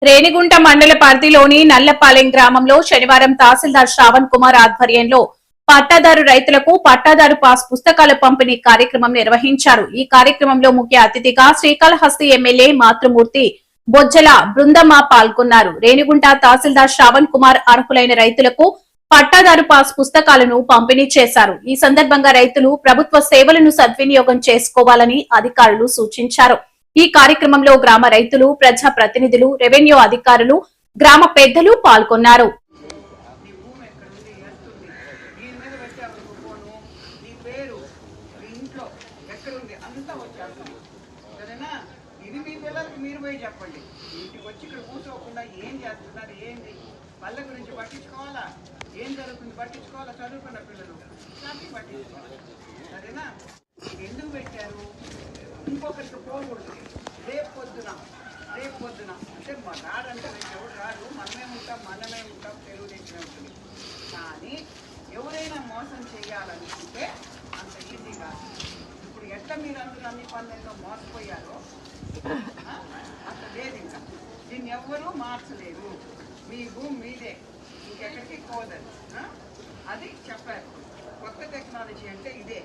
రేణిగుంట మండల పరిధిలోని నల్లపాలెం గ్రామంలో శనివారం తహసీల్దార్ శ్రావణ్ కుమార్ ఆధ్వర్యంలో పట్టాదారు రైతులకు పట్టాదారు పాస్ పుస్తకాల పంపిణీ కార్యక్రమం నిర్వహించారు. ఈ కార్యక్రమంలో ముఖ్య అతిథిగా శ్రీకాళహస్తి ఎమ్మెల్యే మాతృమూర్తి బొజ్జల బృందమ్మ పాల్గొన్నారు. రేణిగుంట తహసీల్దార్ శ్రావణ్ కుమార్ అర్హులైన రైతులకు పట్టాదారు పాస్ పుస్తకాలను పంపిణీ చేశారు. ఈ సందర్భంగా రైతులు ప్రభుత్వ సేవలను సద్వినియోగం చేసుకోవాలని అధికారులు సూచించారు. ఈ కార్యక్రమంలో గ్రామ రైతులు, ప్రజా ప్రతినిధులు, రెవెన్యూ అధికారులు, గ్రామ పెద్దలు పాల్గొన్నారు. పళ్ళ గురించి పట్టించుకోవాలా, ఏం జరుగుతుంది పట్టించుకోవాలా, చదువుకున్న పిల్లలు పట్టించుకోవాలి. సరేనా? ఎందుకు పెట్టారు? ఇంకొకరికి పోకూడదు. రేపు పొద్దున అంటే మా రాడంటే ఎవరు రాడు, మనమే ఉంటాం, తెలుగుదేశమే ఉంటుంది. కానీ ఎవరైనా మోసం చేయాలనుకుంటే అంత ఈజీ కాదు. ఇప్పుడు ఎట్లా మీరు అందరూ అన్ని పనులలో మోసపోయారో అంత లేదు. ఇంకా దీన్ని ఎవ్వరూ మార్చలేరు. మీ భూమి మీదే, ఇంకెక్కడికి పోదని అది చెప్పారు. కొత్త టెక్నాలజీ అంటే ఇదే.